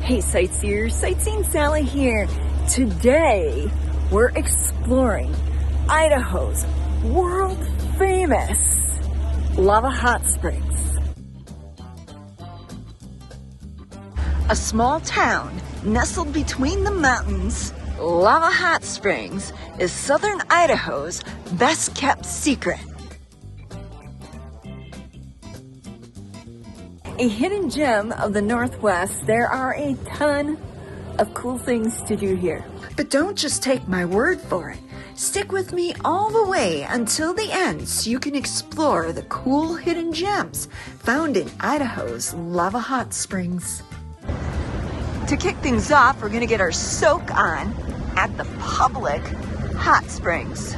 Hey sightseers, Sightseeing Sally here. Today we're exploring Idaho's world famous lava hot springs. A small town nestled between the mountains, Lava Hot Springs is Southern Idaho's best kept secret. A hidden gem of the Northwest, there are a ton of cool things to do here. But don't just take my word for it. Stick with me all the way until the end so you can explore the cool hidden gems found in Idaho's Lava Hot Springs. To kick things off, we're gonna get our soak on at the public hot springs.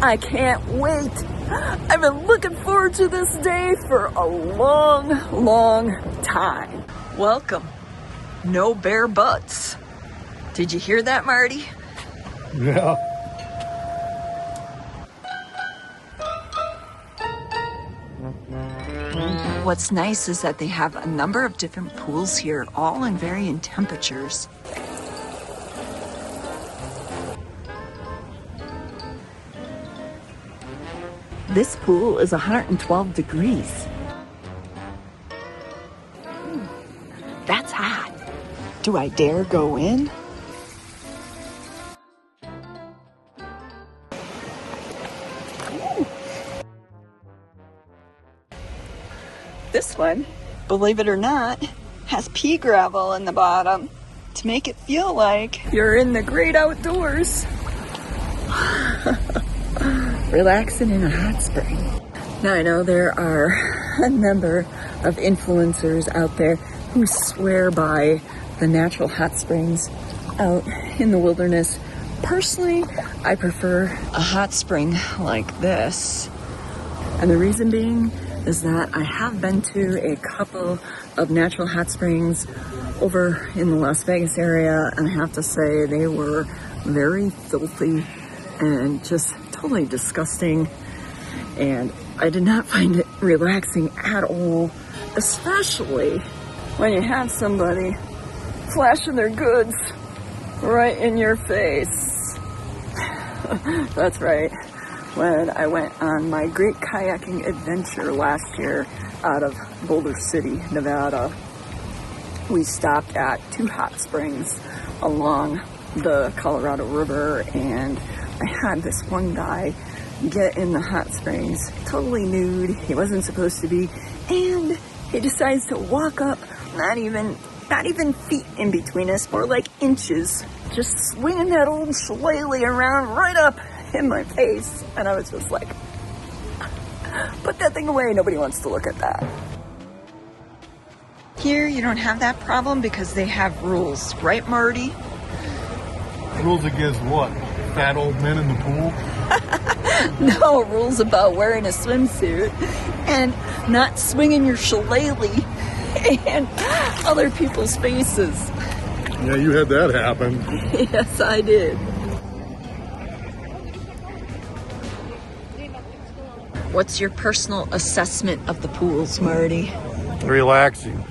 I can't wait. I've been looking forward to this day for a long time. Welcome. No bare butts. Did you hear that, Marty? Yeah. What's nice is that they have a number of different pools here, all in varying temperatures. This pool is 112 degrees. That's hot. Do I dare go in? This one, believe it or not, has pea gravel in the bottom to make it feel like you're in the great outdoors. Relaxing in a hot spring. Now I know there are a number of influencers out there who swear by the natural hot springs out in the wilderness. Personally, I prefer a hot spring like this. And the reason being is that I have been to a couple of natural hot springs over in the Las Vegas area, and I have to say they were very filthy and just totally disgusting, and I did not find it relaxing at all, especially when you have somebody flashing their goods right in your face. That's right. When I went on my great kayaking adventure last year out of Boulder City, Nevada, we stopped at 2 hot springs along the Colorado River, and I had this one guy get in the hot springs totally nude. He wasn't supposed to be, and he decides to walk up, not even feet in between us, more like inches, just swinging that old shillelagh around right up in my face. And I was just like, put that thing away, nobody wants to look at that. Here you don't have that problem because they have rules, right, Marty? Rules against what? Fat old men in the pool? No, rules about wearing a swimsuit and not swinging your shillelagh in other people's faces. Yeah, you had that happen. Yes, I did. What's your personal assessment of the pools, Marty? Relaxing.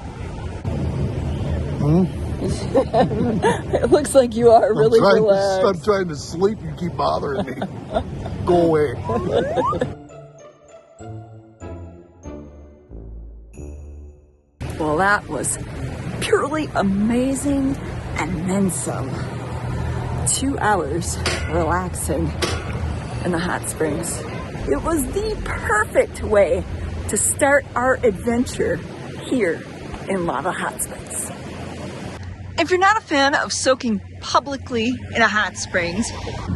It looks like you are really relaxed. I'm trying to sleep. You keep bothering me. Go away. Well, that was purely amazing and then some. 2 hours relaxing in the hot springs. It was the perfect way to start our adventure here in Lava Hot Springs. If you're not a fan of soaking publicly in a hot springs,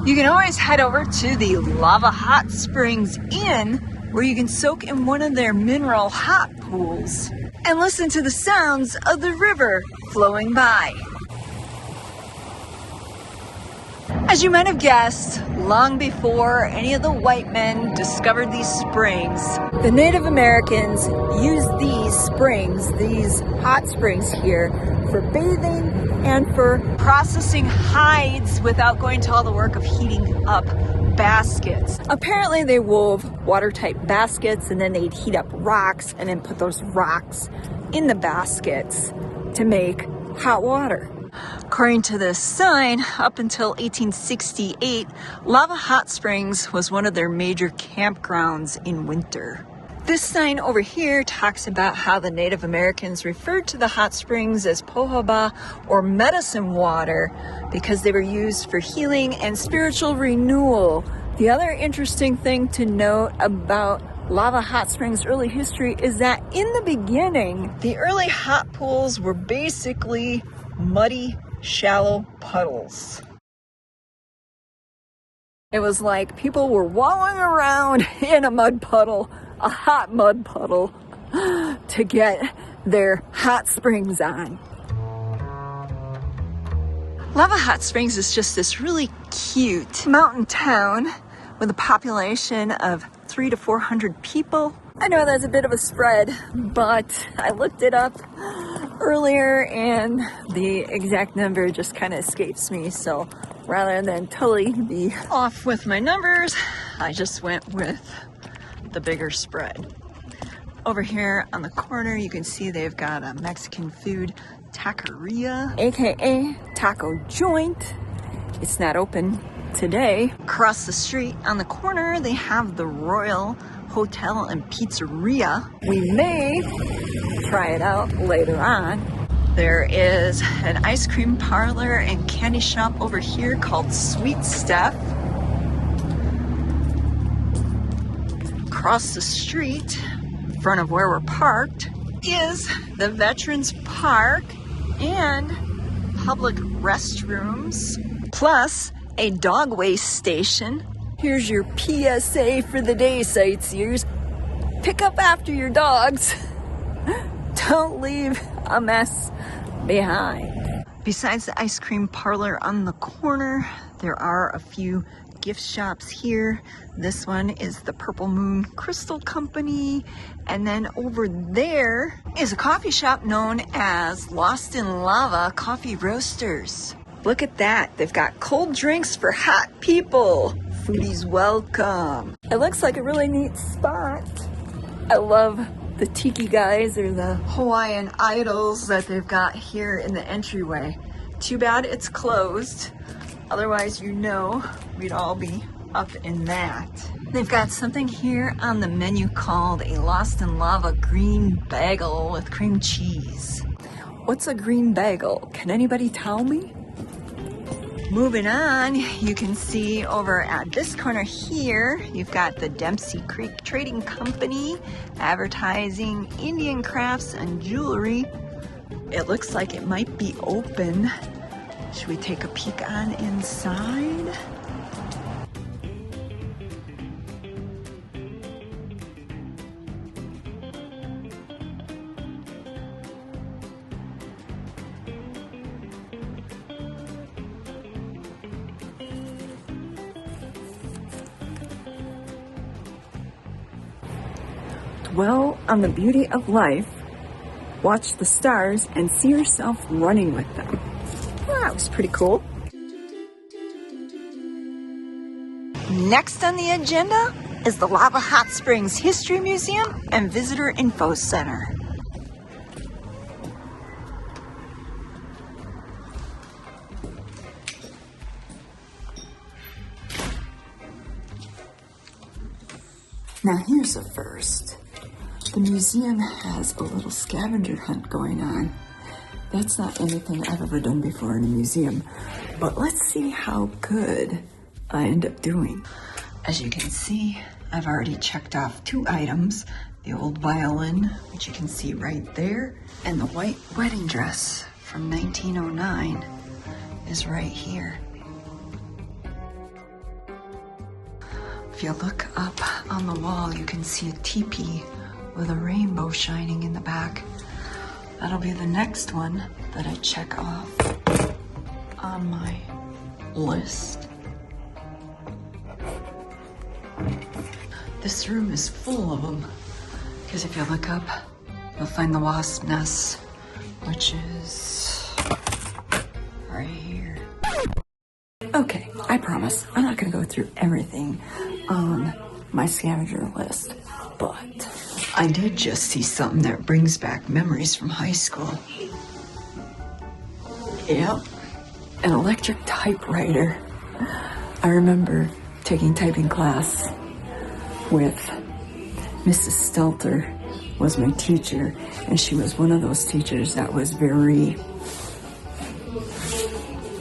you can always head over to the Lava Hot Springs Inn, where you can soak in one of their mineral hot pools and listen to the sounds of the river flowing by. As you might have guessed, long before any of the white men discovered these springs, the Native Americans used these springs, these hot springs here, for bathing and for processing hides without going to all the work of heating up baskets. Apparently they wove watertight baskets, and then they'd heat up rocks and then put those rocks in the baskets to make hot water. According to this sign, up until 1868, Lava Hot Springs was one of their major campgrounds in winter. This sign over here talks about how the Native Americans referred to the hot springs as pohaba or medicine water because they were used for healing and spiritual renewal. The other interesting thing to note about Lava Hot Springs' early history is that in the beginning, the early hot pools were basically muddy, shallow puddles. It was like people were wallowing around in a mud puddle, a hot mud puddle, to get their hot springs on. Lava Hot Springs is just this really cute mountain town with a population of 300 to 400 people. I know that's a bit of a spread, but I looked it up earlier and the exact number just kind of escapes me. So rather than totally be off with my numbers, I just went with the bigger spread. Over here on the corner, you can see they've got a Mexican food taqueria, aka taco joint. It's not open today. Across the street on the corner, they have the Royal Hotel and Pizzeria. We may try it out later on. There is an ice cream parlor and candy shop over here called Sweet Stuff. Across the street, in front of where we're parked, is the Veterans Park and public restrooms, plus a dog waste station. Here's your PSA for the day, sightseers. Pick up after your dogs. Don't leave a mess behind. Besides the ice cream parlor on the corner, there are a few gift shops here. This one is the Purple Moon Crystal Company. And then over there is a coffee shop known as Lost in Lava Coffee Roasters. Look at that. They've got cold drinks for hot people. Foodies welcome. It looks like a really neat spot. I love the tiki guys or the Hawaiian idols that they've got here in the entryway. Too bad it's closed. Otherwise, you know, we'd all be up in that. They've got something here on the menu called a Lost in Lava green bagel with cream cheese. What's a green bagel? Can anybody tell me? Moving on, you can see over at this corner here, you've got the Dempsey Creek Trading Company advertising Indian crafts and jewelry. It looks like it might be open. Should we take a peek on inside? Dwell on the beauty of life, watch the stars, and see yourself running with them. Well, that was pretty cool. Next on the agenda is the Lava Hot Springs History Museum and Visitor Info Center. Now here's a first. The museum has a little scavenger hunt going on. That's not anything I've ever done before in a museum, but let's see how good I end up doing. As you can see, I've already checked off 2 items. The old violin, which you can see right there, and the white wedding dress from 1909 is right here. If you look up on the wall, you can see a teepee with a rainbow shining in the back. That'll be the next one that I check off on my list. This room is full of them, because if you look up, you'll find the wasp nest, which is right here. Okay, I promise I'm not gonna go through everything on my scavenger list, but I did just see something that brings back memories from high school. Yep, an electric typewriter. I remember taking typing class with Mrs. Stelter was my teacher, and she was one of those teachers that was very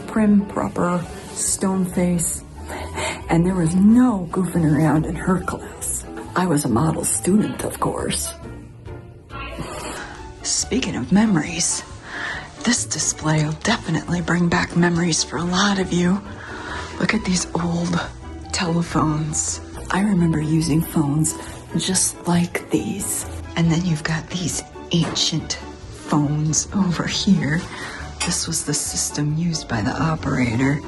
prim, proper, stone face, and there was no goofing around in her class. I was a model student, of course. Speaking of memories, this display will definitely bring back memories for a lot of you. Look at these old telephones. I remember using phones just like these. And then you've got these ancient phones over here. This was the system used by the operator.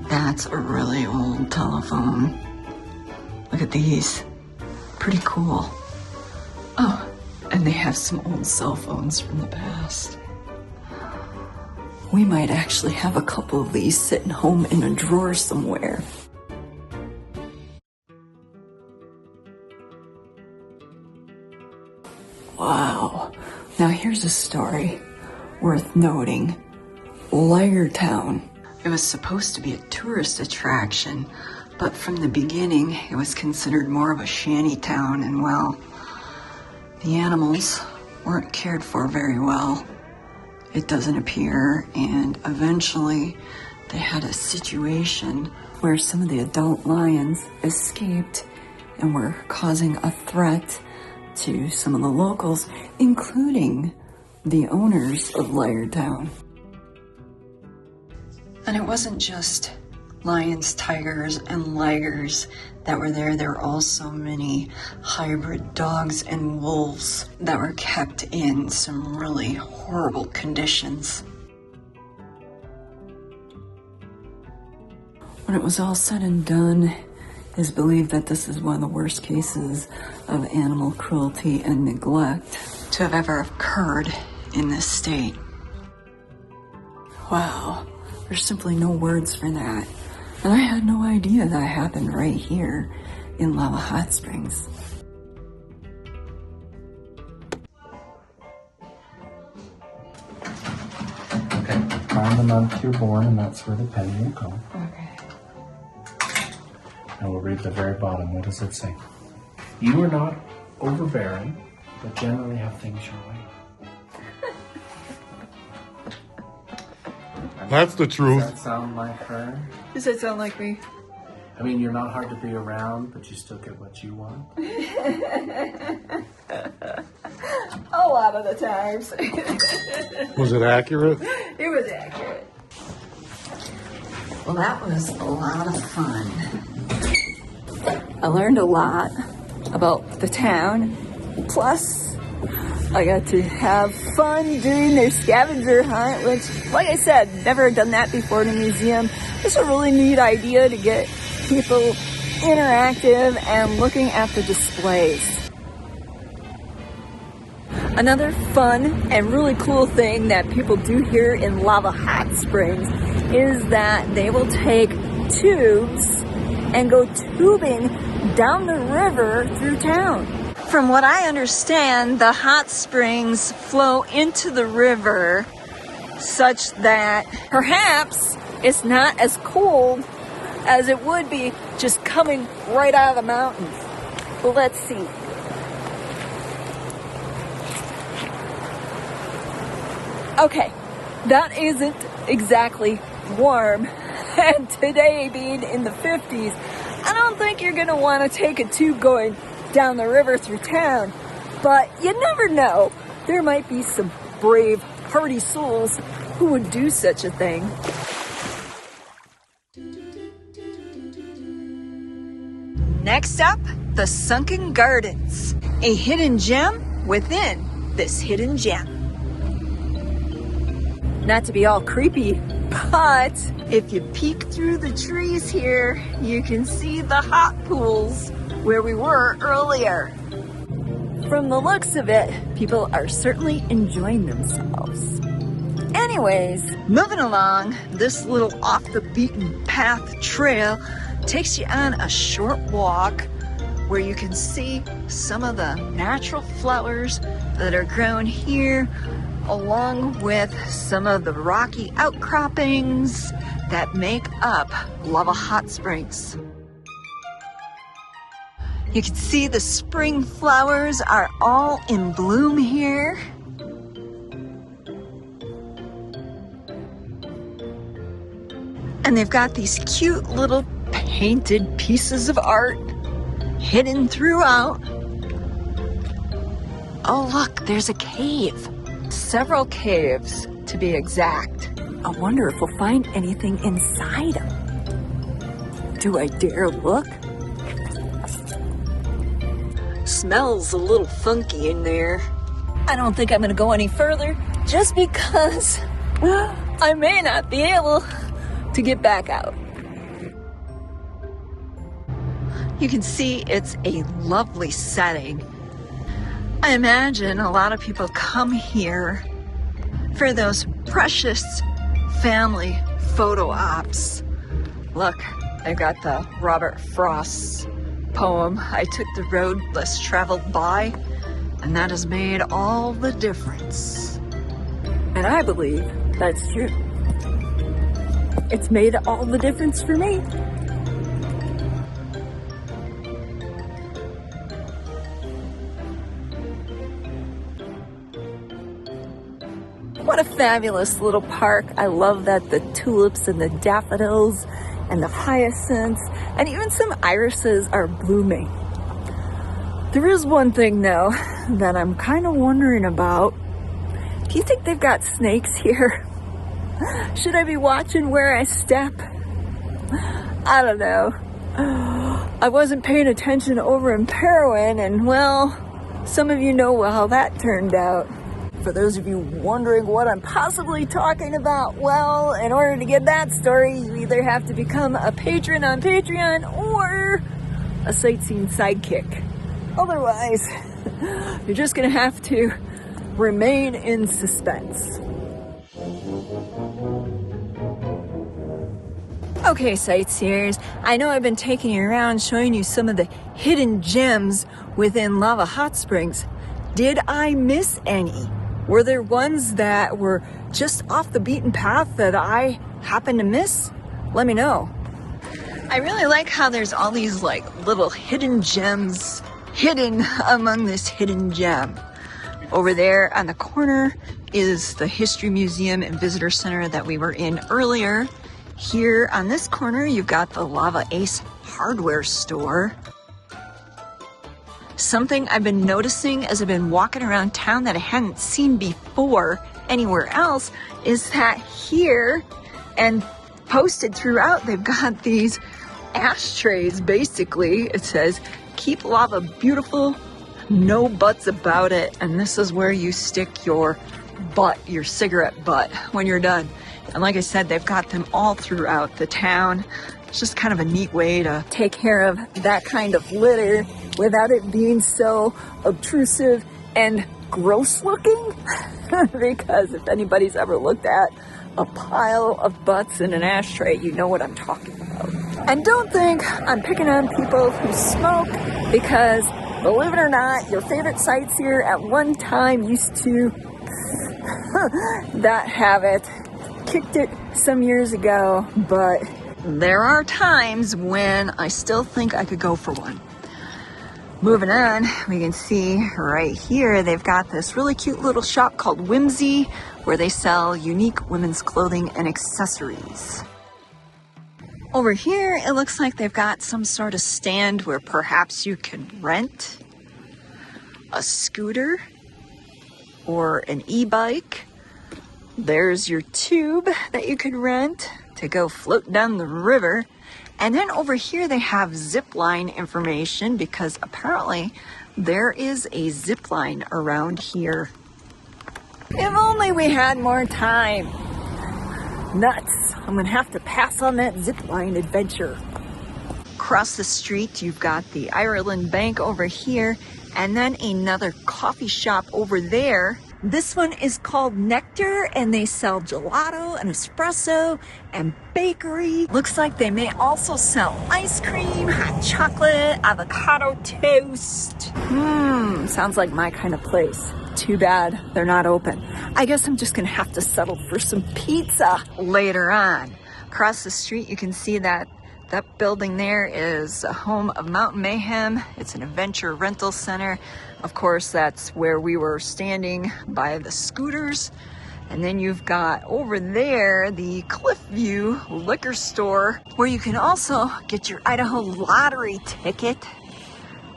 That's a really old telephone. Look at these. Pretty cool. Oh, and they have some old cell phones from the past. We might actually have a couple of these sitting home in a drawer somewhere. Wow. Now here's a story worth noting. Liartown. It was supposed to be a tourist attraction, but from the beginning it was considered more of a shanty town, and well, the animals weren't cared for very well, it doesn't appear, and eventually they had a situation where some of the adult lions escaped and were causing a threat to some of the locals, including the owners of Liartown. And it wasn't just lions, tigers, and ligers that were there. There were also many hybrid dogs and wolves that were kept in some really horrible conditions. When it was all said and done, it is believed that this is one of the worst cases of animal cruelty and neglect to have ever occurred in this state. Wow, there's simply no words for that. And I had no idea that happened right here in Lava Hot Springs. Okay, find the month you're born, and that's where the pen will go. Okay. And we'll read the very bottom. What does it say? You are not overbearing, but generally have things your way. That's the truth. Does that sound like her? Does that sound like me? I mean, you're not hard to be around, but you still get what you want. A lot of the times. Was it accurate? It was accurate. Well, that was a lot of fun. I learned a lot about the town. Plus, I got to have fun doing their scavenger hunt, which, like I said, never done that before in a museum. It's a really neat idea to get people interactive and looking at the displays. Another fun and really cool thing that people do here in Lava Hot Springs is that they will take tubes and go tubing down the river through town. From what I understand, the hot springs flow into the river such that perhaps it's not as cold as it would be just coming right out of the mountains. But let's see. Okay, that isn't exactly warm. And today being in the 50s, I don't think you're gonna wanna take a tube going down the river through town, but you never know. There might be some brave, hardy souls who would do such a thing. Next up, the Sunken Gardens, a hidden gem within this hidden gem. Not to be all creepy, but if you peek through the trees here, you can see the hot pools where we were earlier. From the looks of it, people are certainly enjoying themselves. Anyways, moving along, this little off the beaten path trail takes you on a short walk where you can see some of the natural flowers that are grown here along with some of the rocky outcroppings that make up Lava Hot Springs. You can see the spring flowers are all in bloom here. And they've got these cute little painted pieces of art hidden throughout. Oh look, there's a cave. Several caves, to be exact. I wonder if we'll find anything inside them. Do I dare look? Smells a little funky in there. I don't think I'm gonna go any further just because I may not be able to get back out. You can see it's a lovely setting. I imagine a lot of people come here for those precious family photo ops. Look, they've got the Robert Frost's poem, "I took the road less traveled by, and that has made all the difference." And I believe that's true. It's made all the difference for me. What a fabulous little park. I love that the tulips and the daffodils and the hyacinths and even some irises are blooming. There is one thing though that I'm kind of wondering about. Do you think they've got snakes here? Should I be watching where I step? I don't know. I wasn't paying attention over in Parowan, and well, some of you know how that turned out. For those of you wondering what I'm possibly talking about, well, in order to get that story, you either have to become a patron on Patreon or a Sightseeing Sidekick. Otherwise, you're just gonna have to remain in suspense. Okay, sightseers, I know I've been taking you around showing you some of the hidden gems within Lava Hot Springs. Did I miss any? Were there ones that were just off the beaten path that I happened to miss? Let me know. I really like how there's all these like little hidden gems hidden among this hidden gem. Over there on the corner is the History Museum and Visitor Center that we were in earlier. Here on this corner, you've got the Lava Ace hardware store. Something I've been noticing as I've been walking around town that I hadn't seen before anywhere else is that here and posted throughout, they've got these ashtrays. Basically, it says, "Keep lava beautiful, no butts about it." And this is where you stick your butt, your cigarette butt, when you're done. And like I said, they've got them all throughout the town. It's just kind of a neat way to take care of that kind of litter without it being so obtrusive and gross looking. Because if anybody's ever looked at a pile of butts in an ashtray, you know what I'm talking about. And don't think I'm picking on people who smoke, because believe it or not, your favorite sightseer at one time used to not have it. Kicked it some years ago, but there are times when I still think I could go for one. Moving on, we can see right here, they've got this really cute little shop called Whimsy, where they sell unique women's clothing and accessories. Over here, it looks like they've got some sort of stand where perhaps you can rent a scooter or an e-bike. There's your tube that you could rent to go float down the river. And then over here they have zip line information, because apparently there is a zip line around here. If only we had more time. Nuts. I'm gonna have to pass on that zip line adventure. Across the street, you've got the Ireland Bank over here, and then another coffee shop over there. This one is called Nectar, and they sell gelato and espresso and bakery. Looks like they may also sell ice cream, hot chocolate, avocado toast. Sounds like my kind of place. Too bad they're not open. I guess I'm just gonna have to settle for some pizza later on. Across the street, you can see that building there is a home of Mountain Mayhem. It's an adventure rental center. Of course, that's where we were standing by the scooters. And then you've got over there the Cliffview liquor store, where you can also get your Idaho lottery ticket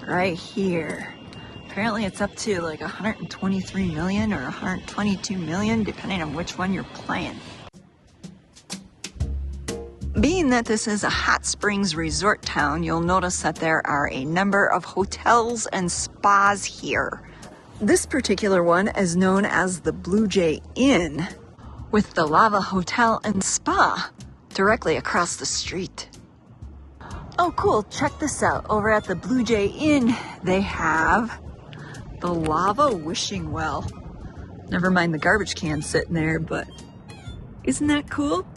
right here. Apparently it's up to like 123 million or 122 million, depending on which one you're playing. Being that this is a hot springs resort town, you'll notice that there are a number of hotels and spas here. This particular one is known as the Blue Jay Inn, with the Lava Hotel and Spa directly across the street. Oh cool, check this out. Over at the Blue Jay Inn, they have the lava wishing well. Never mind the garbage can sitting there, but isn't that cool?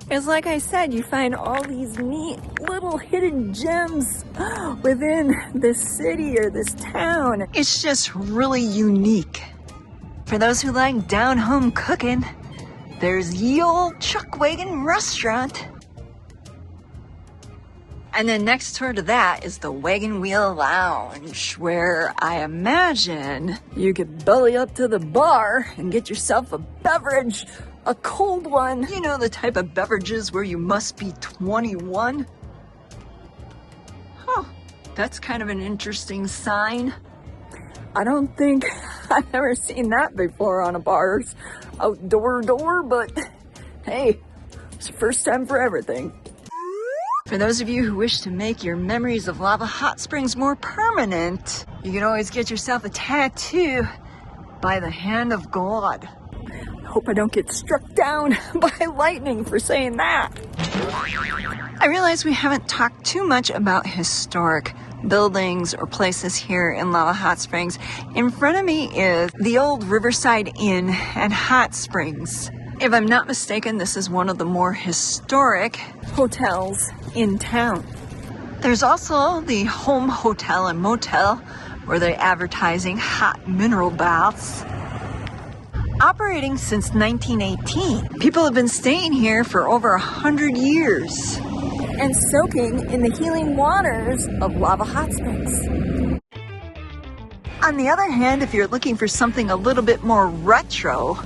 It's like I said, you find all these neat little hidden gems within this city or this town. It's just really unique. For those who like down-home cooking, there's Ye Olde Chuck Wagon Restaurant. And then next door to that is the Wagon Wheel Lounge, where I imagine you could belly up to the bar and get yourself a beverage. A cold one. You know, the type of beverages where you must be 21? Huh, that's kind of an interesting sign. I don't think I've ever seen that before on a bar's outdoor door, but hey, it's the first time for everything. For those of you who wish to make your memories of Lava Hot Springs more permanent, you can always get yourself a tattoo by the hand of God. Hope I don't get struck down by lightning for saying that. I realize we haven't talked too much about historic buildings or places here in Lava Hot Springs. In front of me is the old Riverside Inn and Hot Springs. If I'm not mistaken, this is one of the more historic hotels in town. There's also the Home Hotel and Motel, where they're advertising hot mineral baths. Operating since 1918, people have been staying here for over 100 years and soaking in the healing waters of Lava Hot Springs. On the other hand, if you're looking for something a little bit more retro,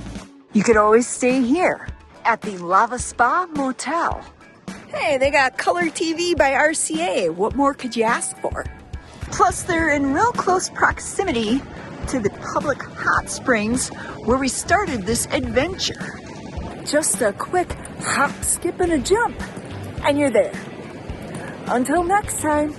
you could always stay here at the Lava Spa Motel. Hey, they got color TV by RCA. What more could you ask for? Plus, they're in real close proximity to the public hot springs where we started this adventure. Just a quick hop, skip, and a jump, and you're there. Until next time.